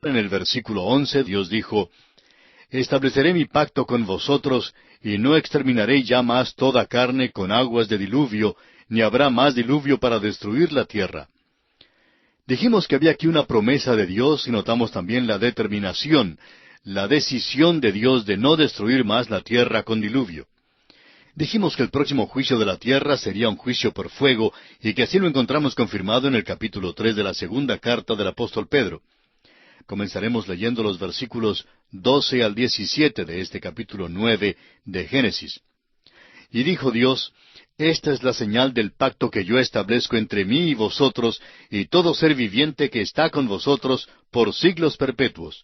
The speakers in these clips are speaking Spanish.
En el versículo 11 Dios dijo, estableceré mi pacto con vosotros, y no exterminaré ya más toda carne con aguas de diluvio, ni habrá más diluvio para destruir la tierra. Dijimos que había aquí una promesa de Dios y notamos también la determinación, la decisión de Dios de no destruir más la tierra con diluvio. Dijimos que el próximo juicio de la tierra sería un juicio por fuego y que así lo encontramos confirmado en el capítulo 3 de la segunda carta del apóstol Pedro. Comenzaremos leyendo los versículos 12 al 17 de este capítulo 9 de Génesis. Y dijo Dios, esta es la señal del pacto que yo establezco entre mí y vosotros y todo ser viviente que está con vosotros por siglos perpetuos.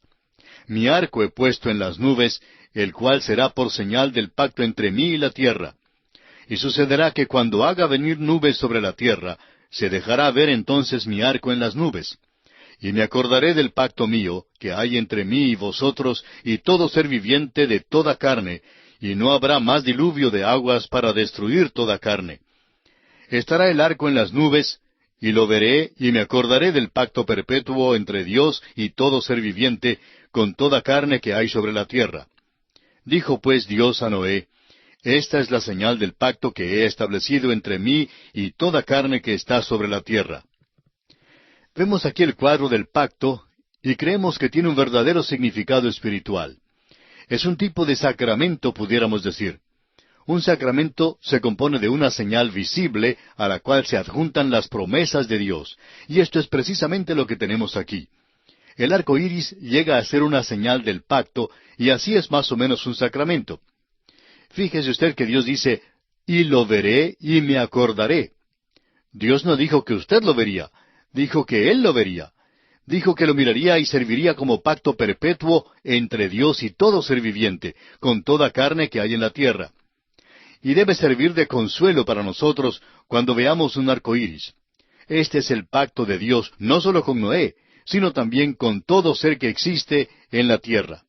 Mi arco he puesto en las nubes, el cual será por señal del pacto entre mí y la tierra. Y sucederá que cuando haga venir nubes sobre la tierra, se dejará ver entonces mi arco en las nubes. Y me acordaré del pacto mío, que hay entre mí y vosotros y todo ser viviente de toda carne, y no habrá más diluvio de aguas para destruir toda carne. Estará el arco en las nubes, y lo veré, y me acordaré del pacto perpetuo entre Dios y todo ser viviente, con toda carne que hay sobre la tierra. Dijo pues Dios a Noé, esta es la señal del pacto que he establecido entre mí y toda carne que está sobre la tierra. Vemos aquí el cuadro del pacto, y creemos que tiene un verdadero significado espiritual. Es un tipo de sacramento, pudiéramos decir. Un sacramento se compone de una señal visible a la cual se adjuntan las promesas de Dios, y esto es precisamente lo que tenemos aquí. El arco iris llega a ser una señal del pacto, y así es más o menos un sacramento. Fíjese usted que Dios dice, y lo veré y me acordaré. Dios no dijo que usted lo vería, dijo que Él lo vería. Dijo que lo miraría y serviría como pacto perpetuo entre Dios y todo ser viviente, con toda carne que hay en la tierra. Y debe servir de consuelo para nosotros cuando veamos un arco iris. Este es el pacto de Dios, no solo con Noé, sino también con todo ser que existe en la tierra.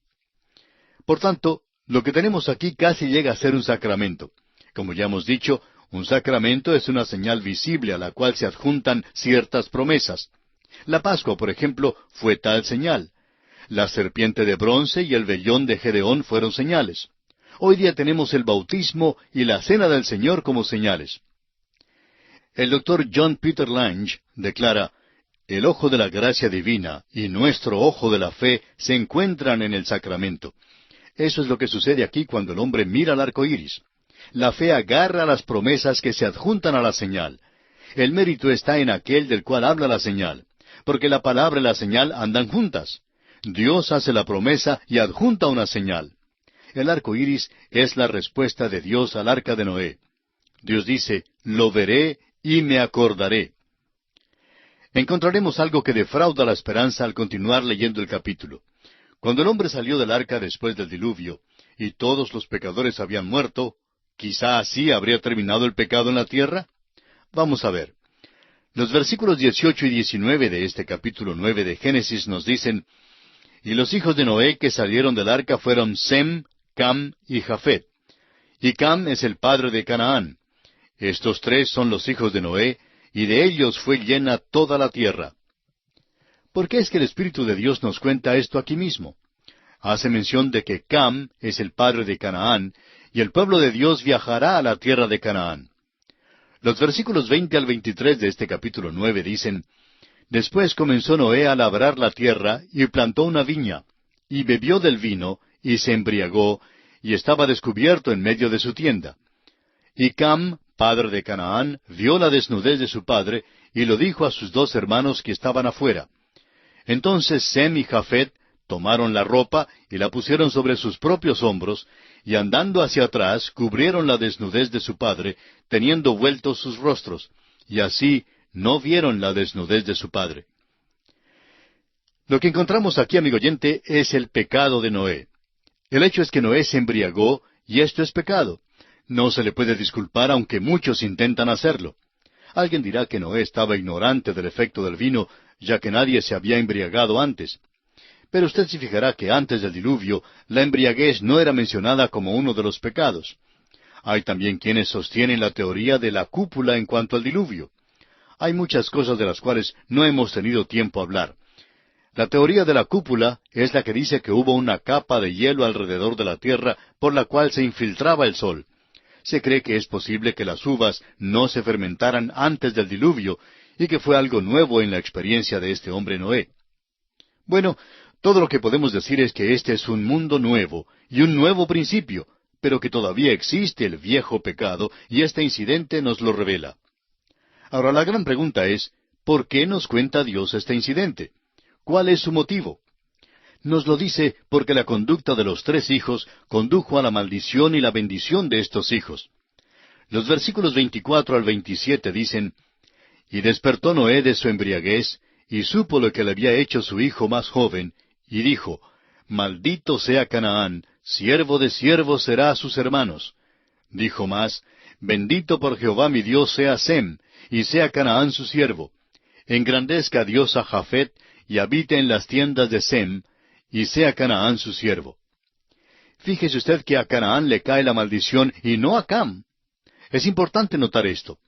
Por tanto, lo que tenemos aquí casi llega a ser un sacramento. Como ya hemos dicho, un sacramento es una señal visible a la cual se adjuntan ciertas promesas. La Pascua, por ejemplo, fue tal señal. La serpiente de bronce y el vellón de Gedeón fueron señales. Hoy día tenemos el bautismo y la cena del Señor como señales. El doctor John Peter Lange declara, el ojo de la gracia divina y nuestro ojo de la fe se encuentran en el sacramento. Eso es lo que sucede aquí cuando el hombre mira al arco iris. La fe agarra las promesas que se adjuntan a la señal. El mérito está en aquel del cual habla la señal, porque la palabra y la señal andan juntas. Dios hace la promesa y adjunta una señal. El arco iris es la respuesta de Dios al arca de Noé. Dios dice, lo veré y me acordaré. Encontraremos algo que defrauda la esperanza al continuar leyendo el capítulo. Cuando el hombre salió del arca después del diluvio, y todos los pecadores habían muerto, ¿quizá así habría terminado el pecado en la tierra? Vamos a ver. Los versículos 18 y 19 de este capítulo 9 de Génesis nos dicen, y los hijos de Noé que salieron del arca fueron Sem, Cam y Jafet. Y Cam es el padre de Canaán. Estos tres son los hijos de Noé, y de ellos fue llena toda la tierra. ¿Por qué es que el Espíritu de Dios nos cuenta esto aquí mismo? Hace mención de que Cam es el padre de Canaán, y el pueblo de Dios viajará a la tierra de Canaán. Los versículos 20 al 23 de este capítulo 9 dicen, después comenzó Noé a labrar la tierra, y plantó una viña, y bebió del vino, y se embriagó, y estaba descubierto en medio de su tienda. Y Cam, padre de Canaán, vio la desnudez de su padre, y lo dijo a sus dos hermanos que estaban afuera. Entonces Sem y Jafet tomaron la ropa y la pusieron sobre sus propios hombros, y andando hacia atrás cubrieron la desnudez de su padre, teniendo vueltos sus rostros, y así no vieron la desnudez de su padre. Lo que encontramos aquí, amigo oyente, es el pecado de Noé. El hecho es que Noé se embriagó, y esto es pecado. No se le puede disculpar aunque muchos intentan hacerlo. Alguien dirá que Noé estaba ignorante del efecto del vino, ya que nadie se había embriagado antes. Pero usted se fijará que antes del diluvio, la embriaguez no era mencionada como uno de los pecados. Hay también quienes sostienen la teoría de la cúpula en cuanto al diluvio. Hay muchas cosas de las cuales no hemos tenido tiempo a hablar. La teoría de la cúpula es la que dice que hubo una capa de hielo alrededor de la tierra por la cual se infiltraba el sol. Se cree que es posible que las uvas no se fermentaran antes del diluvio y que fue algo nuevo en la experiencia de este hombre Noé. Bueno, todo lo que podemos decir es que este es un mundo nuevo y un nuevo principio, pero que todavía existe el viejo pecado y este incidente nos lo revela. Ahora la gran pregunta es, ¿por qué nos cuenta Dios este incidente? ¿Cuál es su motivo? Nos lo dice porque la conducta de los tres hijos condujo a la maldición y la bendición de estos hijos. Los versículos 24 al 27 dicen, «Y despertó Noé de su embriaguez, y supo lo que le había hecho su hijo más joven, y dijo, Maldito sea Canaán, siervo de siervos será a sus hermanos. Dijo más, Bendito por Jehová mi Dios sea Sem, y sea Canaán su siervo. Engrandezca Dios a Jafet, y habite en las tiendas de Sem, y sea Canaán su siervo». Fíjese usted que a Canaán le cae la maldición y no a Cam. Es importante notar esto.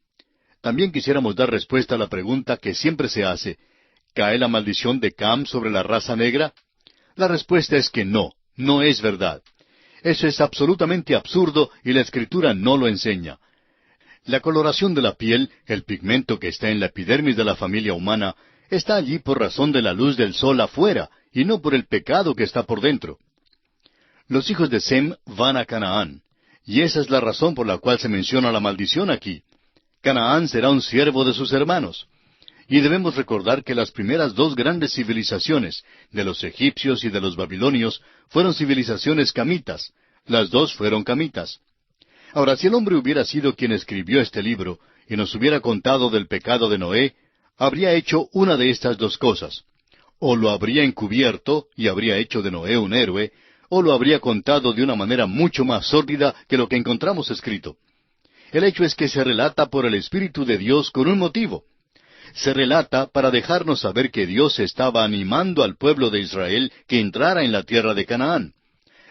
También quisiéramos dar respuesta a la pregunta que siempre se hace, ¿cae la maldición de Cam sobre la raza negra? La respuesta es que no, no es verdad. Eso es absolutamente absurdo y la Escritura no lo enseña. La coloración de la piel, el pigmento que está en la epidermis de la familia humana, está allí por razón de la luz del sol afuera y no por el pecado que está por dentro. Los hijos de Sem van a Canaán, y esa es la razón por la cual se menciona la maldición aquí. Canaán será un siervo de sus hermanos. Y debemos recordar que las primeras dos grandes civilizaciones, de los egipcios y de los babilonios, fueron civilizaciones camitas. Las dos fueron camitas. Ahora, si el hombre hubiera sido quien escribió este libro y nos hubiera contado del pecado de Noé, habría hecho una de estas dos cosas. O lo habría encubierto y habría hecho de Noé un héroe, o lo habría contado de una manera mucho más sórdida que lo que encontramos escrito. El hecho es que se relata por el Espíritu de Dios con un motivo. Se relata para dejarnos saber que Dios estaba animando al pueblo de Israel que entrara en la tierra de Canaán.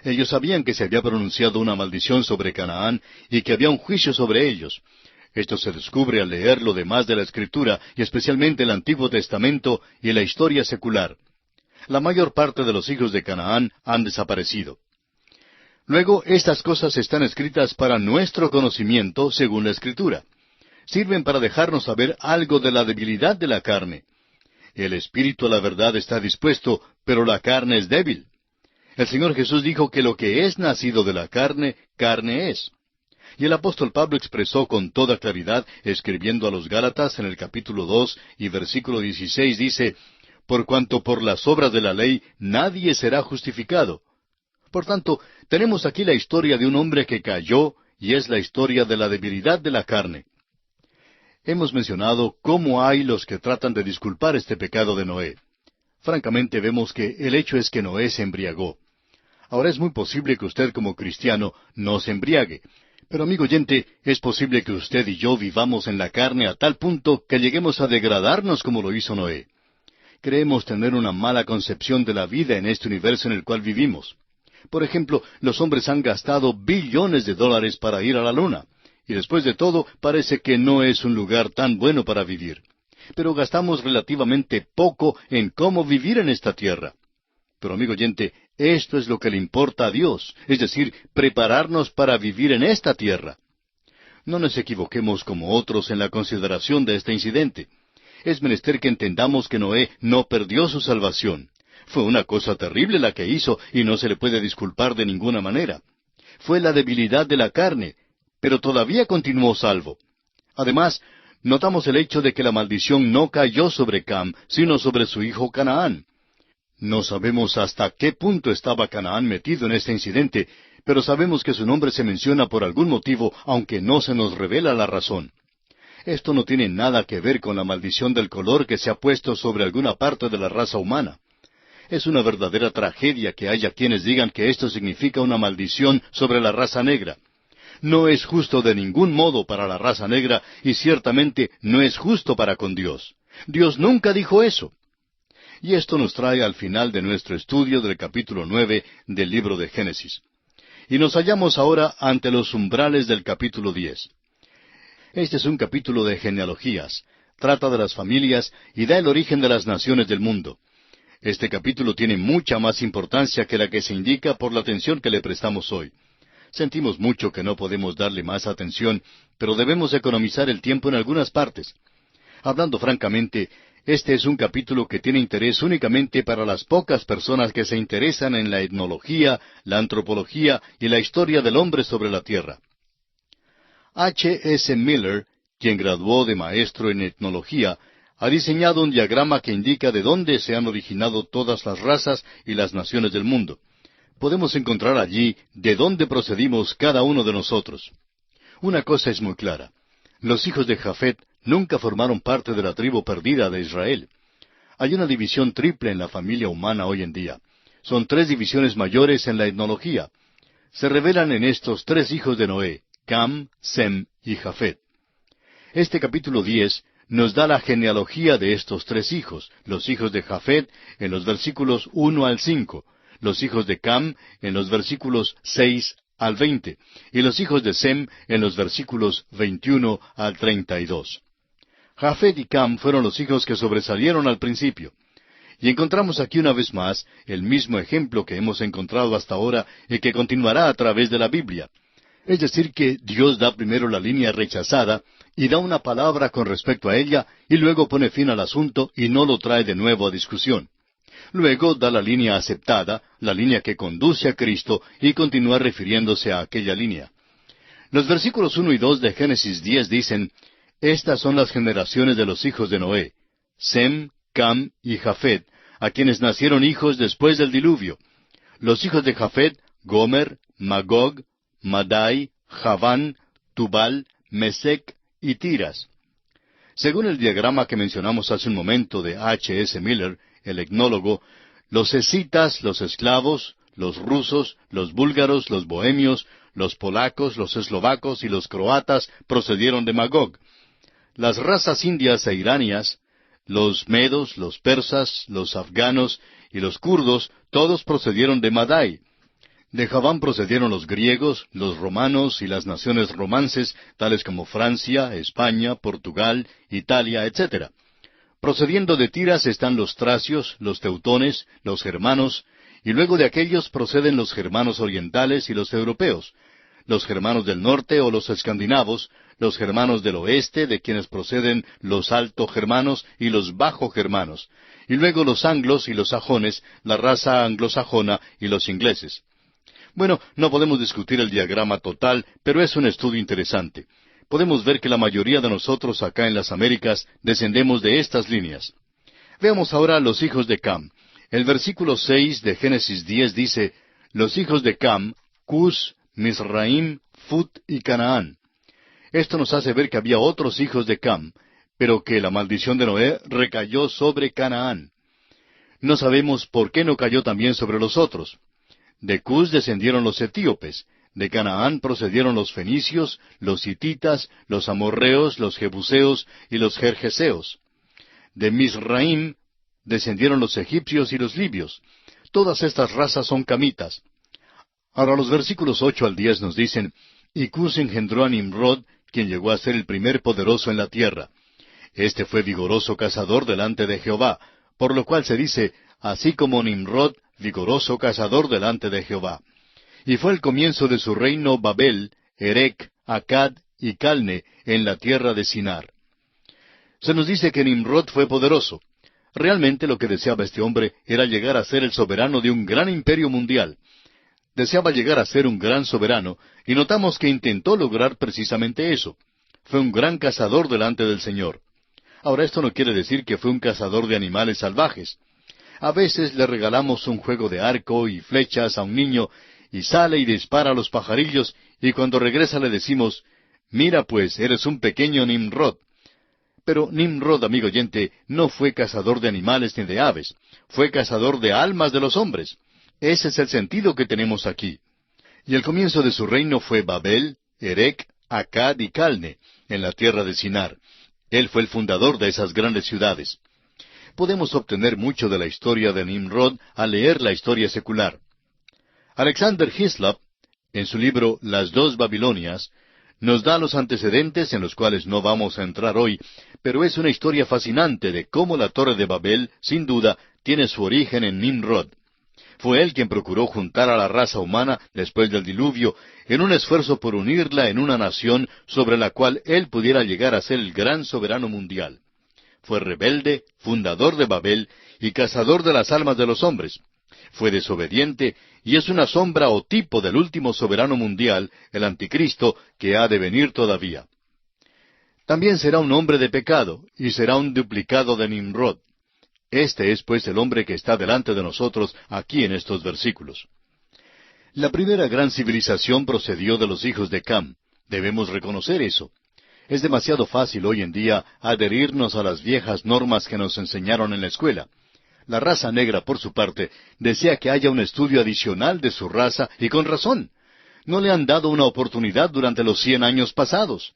Ellos sabían que se había pronunciado una maldición sobre Canaán y que había un juicio sobre ellos. Esto se descubre al leer lo demás de la Escritura, y especialmente el Antiguo Testamento y la historia secular. La mayor parte de los hijos de Canaán han desaparecido. Luego, estas cosas están escritas para nuestro conocimiento según la Escritura. Sirven para dejarnos saber algo de la debilidad de la carne. El espíritu a la verdad está dispuesto, pero la carne es débil. El Señor Jesús dijo que lo que es nacido de la carne, carne es. Y el apóstol Pablo expresó con toda claridad, escribiendo a los Gálatas en el capítulo 2 y versículo 16, dice, «Por cuanto por las obras de la ley nadie será justificado». Por tanto, tenemos aquí la historia de un hombre que cayó, y es la historia de la debilidad de la carne. Hemos mencionado cómo hay los que tratan de disculpar este pecado de Noé. Francamente vemos que el hecho es que Noé se embriagó. Ahora es muy posible que usted como cristiano no se embriague. Pero amigo oyente, es posible que usted y yo vivamos en la carne a tal punto que lleguemos a degradarnos como lo hizo Noé. Creemos tener una mala concepción de la vida en este universo en el cual vivimos. Por ejemplo, los hombres han gastado billones de dólares para ir a la luna. Y después de todo, parece que no es un lugar tan bueno para vivir. Pero gastamos relativamente poco en cómo vivir en esta tierra. Pero amigo oyente, esto es lo que le importa a Dios, es decir, prepararnos para vivir en esta tierra. No nos equivoquemos como otros en la consideración de este incidente. Es menester que entendamos que Noé no perdió su salvación. Fue una cosa terrible la que hizo y no se le puede disculpar de ninguna manera. Fue la debilidad de la carne, pero todavía continuó salvo. Además, notamos el hecho de que la maldición no cayó sobre Cam, sino sobre su hijo Canaán. No sabemos hasta qué punto estaba Canaán metido en este incidente, pero sabemos que su nombre se menciona por algún motivo, aunque no se nos revela la razón. Esto no tiene nada que ver con la maldición del color que se ha puesto sobre alguna parte de la raza humana. Es una verdadera tragedia que haya quienes digan que esto significa una maldición sobre la raza negra. No es justo de ningún modo para la raza negra y ciertamente no es justo para con Dios. Dios nunca dijo eso. Y esto nos trae al final de nuestro estudio del capítulo 9 del libro de Génesis. Y nos hallamos ahora ante los umbrales del capítulo 10. Este es un capítulo de genealogías. Trata de las familias y da el origen de las naciones del mundo. Este capítulo tiene mucha más importancia que la que se indica por la atención que le prestamos hoy. Sentimos mucho que no podemos darle más atención, pero debemos economizar el tiempo en algunas partes. Hablando francamente, este es un capítulo que tiene interés únicamente para las pocas personas que se interesan en la etnología, la antropología y la historia del hombre sobre la tierra. H. S. Miller, quien graduó de maestro en etnología, ha diseñado un diagrama que indica de dónde se han originado todas las razas y las naciones del mundo. Podemos encontrar allí de dónde procedimos cada uno de nosotros. Una cosa es muy clara. Los hijos de Jafet nunca formaron parte de la tribu perdida de Israel. Hay una división triple en la familia humana hoy en día. Son tres divisiones mayores en la etnología. Se revelan en estos tres hijos de Noé, Cam, Sem y Jafet. Este capítulo 10 nos da la genealogía de estos tres hijos, los hijos de Jafet en los versículos 1 al 5, los hijos de Cam en los versículos 6 al 20, y los hijos de Sem en los versículos 21 al 32. Jafet y Cam fueron los hijos que sobresalieron al principio. Y encontramos aquí una vez más el mismo ejemplo que hemos encontrado hasta ahora y que continuará a través de la Biblia. Es decir, que Dios da primero la línea rechazada y da una palabra con respecto a ella y luego pone fin al asunto y no lo trae de nuevo a discusión. Luego da la línea aceptada, la línea que conduce a Cristo y continúa refiriéndose a aquella línea. Los versículos 1 y 2 de Génesis 10 dicen, estas son las generaciones de los hijos de Noé, Sem, Cam y Jafet, a quienes nacieron hijos después del diluvio. Los hijos de Jafet, Gomer, Magog, Madai, Javán, Tubal, Mesec y Tiras. Según el diagrama que mencionamos hace un momento de H. S. Miller, el etnólogo, los escitas, los esclavos, los rusos, los búlgaros, los bohemios, los polacos, los eslovacos y los croatas procedieron de Magog. Las razas indias e iranias, los medos, los persas, los afganos y los kurdos, todos procedieron de Madai. De Javán procedieron los griegos, los romanos y las naciones romances, tales como Francia, España, Portugal, Italia, etc. Procediendo de Tiras están los tracios, los teutones, los germanos, y luego de aquellos proceden los germanos orientales y los europeos, los germanos del norte o los escandinavos, los germanos del oeste, de quienes proceden los alto germanos y los bajo germanos, y luego los anglos y los sajones, la raza anglosajona y los ingleses. Bueno, no podemos discutir el diagrama total, pero es un estudio interesante. Podemos ver que la mayoría de nosotros acá en las Américas descendemos de estas líneas. Veamos ahora los hijos de Cam. El versículo 6 de Génesis 10 dice, los hijos de Cam, Cus, Misraim, Fut y Canaán. Esto nos hace ver que había otros hijos de Cam, pero que la maldición de Noé recayó sobre Canaán. No sabemos por qué no cayó también sobre los otros. De Cus descendieron los etíopes, de Canaán procedieron los fenicios, los hititas, los amorreos, los jebuseos y los gergeseos. De Misraim descendieron los egipcios y los libios. Todas estas razas son camitas. Ahora los versículos 8 al 10 nos dicen, y Cus engendró a Nimrod, quien llegó a ser el primer poderoso en la tierra. Este fue vigoroso cazador delante de Jehová, por lo cual se dice, así como Nimrod, vigoroso cazador delante de Jehová. Y fue el comienzo de su reino Babel, Erec, Acad y Calne, en la tierra de Sinar. Se nos dice que Nimrod fue poderoso. Realmente lo que deseaba este hombre era llegar a ser el soberano de un gran imperio mundial. Deseaba llegar a ser un gran soberano, y notamos que intentó lograr precisamente eso. Fue un gran cazador delante del Señor. Ahora, esto no quiere decir que fue un cazador de animales salvajes. A veces le regalamos un juego de arco y flechas a un niño, y sale y dispara a los pajarillos, y cuando regresa le decimos, mira pues, eres un pequeño Nimrod. Pero Nimrod, amigo oyente, no fue cazador de animales ni de aves, fue cazador de almas de los hombres. Ese es el sentido que tenemos aquí. Y el comienzo de su reino fue Babel, Erec, Acad y Calne, en la tierra de Sinar. Él fue el fundador de esas grandes ciudades. Podemos obtener mucho de la historia de Nimrod al leer la historia secular. Alexander Hislop, en su libro Las dos Babilonias, nos da los antecedentes en los cuales no vamos a entrar hoy, pero es una historia fascinante de cómo la Torre de Babel, sin duda, tiene su origen en Nimrod. Fue él quien procuró juntar a la raza humana después del diluvio en un esfuerzo por unirla en una nación sobre la cual él pudiera llegar a ser el gran soberano mundial. Fue rebelde, fundador de Babel y cazador de las almas de los hombres. Fue desobediente y es una sombra o tipo del último soberano mundial, el anticristo, que ha de venir todavía. También será un hombre de pecado y será un duplicado de Nimrod. Este es, pues, el hombre que está delante de nosotros aquí en estos versículos. La primera gran civilización procedió de los hijos de Cam. Debemos reconocer eso. Es demasiado fácil hoy en día adherirnos a las viejas normas que nos enseñaron en la escuela. La raza negra, por su parte, desea que haya un estudio adicional de su raza, y con razón. No le han dado una oportunidad durante los 100 años pasados.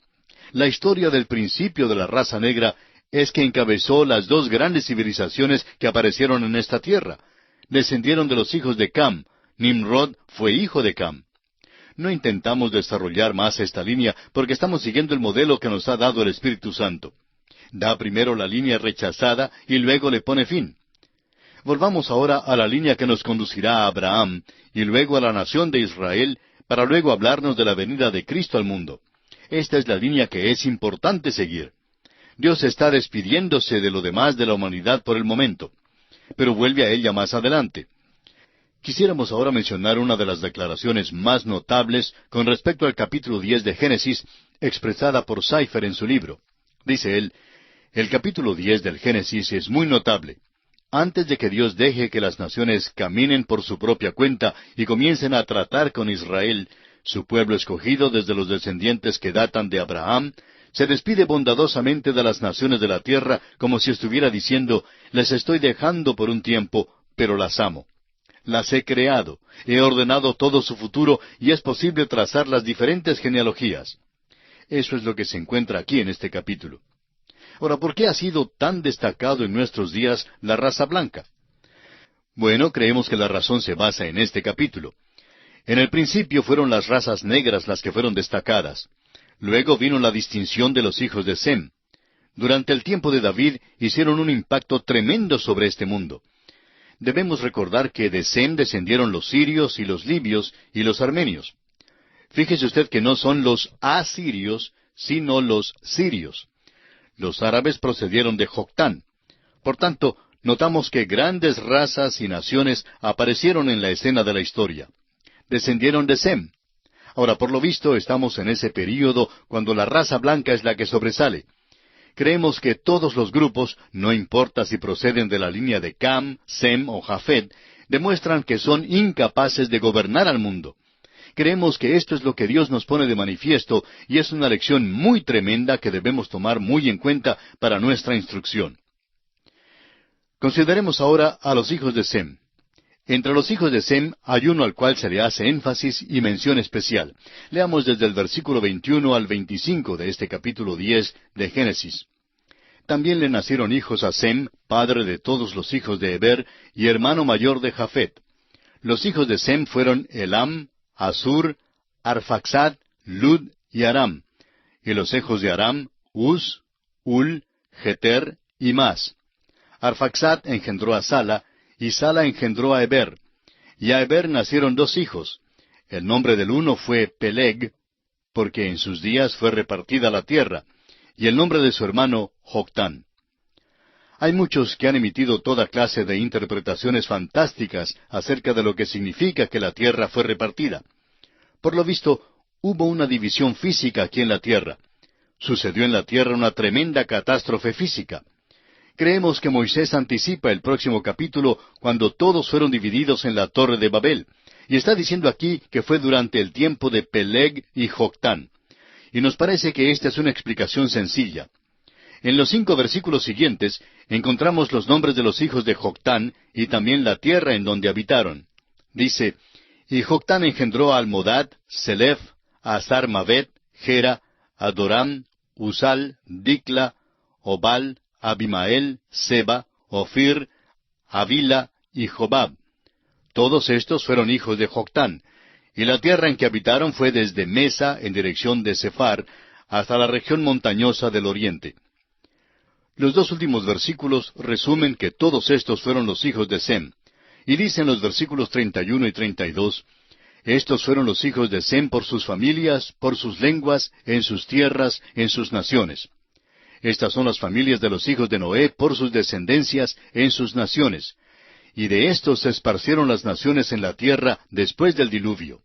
La historia del principio de la raza negra es que encabezó las dos grandes civilizaciones que aparecieron en esta tierra. Descendieron de los hijos de Cam. Nimrod fue hijo de Cam. No intentamos desarrollar más esta línea porque estamos siguiendo el modelo que nos ha dado el Espíritu Santo. Da primero la línea rechazada y luego le pone fin. Volvamos ahora a la línea que nos conducirá a Abraham y luego a la nación de Israel para luego hablarnos de la venida de Cristo al mundo. Esta es la línea que es importante seguir. Dios está despidiéndose de lo demás de la humanidad por el momento, pero vuelve a ella más adelante. Quisiéramos ahora mencionar una de las declaraciones más notables con respecto al capítulo 10 de Génesis, expresada por Seifer en su libro. Dice él, el capítulo 10 del Génesis es muy notable. Antes de que Dios deje que las naciones caminen por su propia cuenta y comiencen a tratar con Israel, su pueblo escogido desde los descendientes que datan de Abraham, se despide bondadosamente de las naciones de la tierra como si estuviera diciendo, les estoy dejando por un tiempo, pero las amo. Las he creado, he ordenado todo su futuro y es posible trazar las diferentes genealogías. Eso es lo que se encuentra aquí en este capítulo. Ahora, ¿por qué ha sido tan destacado en nuestros días la raza blanca? Bueno, creemos que la razón se basa en este capítulo. En el principio fueron las razas negras las que fueron destacadas. Luego vino la distinción de los hijos de Sem. Durante el tiempo de David hicieron un impacto tremendo sobre este mundo. Debemos recordar que de Sem descendieron los sirios y los libios y los armenios. Fíjese usted que no son los asirios, sino los sirios. Los árabes procedieron de Joctán. Por tanto, notamos que grandes razas y naciones aparecieron en la escena de la historia. Descendieron de Sem. Ahora, por lo visto, estamos en ese período cuando la raza blanca es la que sobresale. Creemos que todos los grupos, no importa si proceden de la línea de Cam, Sem o Jafet, demuestran que son incapaces de gobernar al mundo. Creemos que esto es lo que Dios nos pone de manifiesto y es una lección muy tremenda que debemos tomar muy en cuenta para nuestra instrucción. Consideremos ahora a los hijos de Sem. Entre los hijos de Sem hay uno al cual se le hace énfasis y mención especial. Leamos desde el versículo 21 al 25 de este capítulo 10 de Génesis. También le nacieron hijos a Sem, padre de todos los hijos de Heber y hermano mayor de Jafet. Los hijos de Sem fueron Elam, Asur, Arfaxad, Lud y Aram. Y los hijos de Aram, Uz, Ul, Geter y Mas. Arfaxad engendró a Sala, y Sala engendró a Heber. Y a Heber nacieron dos hijos. El nombre del uno fue Peleg, porque en sus días fue repartida la tierra, y el nombre de su hermano Joctán. Hay muchos que han emitido toda clase de interpretaciones fantásticas acerca de lo que significa que la tierra fue repartida. Por lo visto, hubo una división física aquí en la tierra. Sucedió en la tierra una tremenda catástrofe física. Creemos que Moisés anticipa el próximo capítulo cuando todos fueron divididos en la torre de Babel, y está diciendo aquí que fue durante el tiempo de Peleg y Joctán. Y nos parece que esta es una explicación sencilla. En los 5 versículos siguientes encontramos los nombres de los hijos de Joctán y también la tierra en donde habitaron. Dice, y Joctán engendró a Almodad, Selef, a Sarmavet, Gera, Adoram, Usal, Dicla, Obal, Abimael, Seba, Ofir, Avila y Jobab. Todos estos fueron hijos de Joctán, y la tierra en que habitaron fue desde Mesa en dirección de Sefar hasta la región montañosa del oriente. Los dos últimos versículos resumen que todos estos fueron los hijos de Sem. Y dicen los versículos 31 y 32, estos fueron los hijos de Sem por sus familias, por sus lenguas, en sus tierras, en sus naciones. Estas son las familias de los hijos de Noé por sus descendencias, en sus naciones. Y de estos se esparcieron las naciones en la tierra después del diluvio.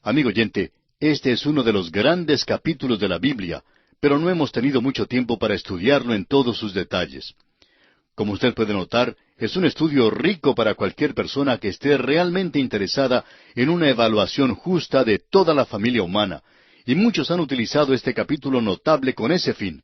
Amigo oyente, este es uno de los grandes capítulos de la Biblia, pero no hemos tenido mucho tiempo para estudiarlo en todos sus detalles. Como usted puede notar, es un estudio rico para cualquier persona que esté realmente interesada en una evaluación justa de toda la familia humana, y muchos han utilizado este capítulo notable con ese fin.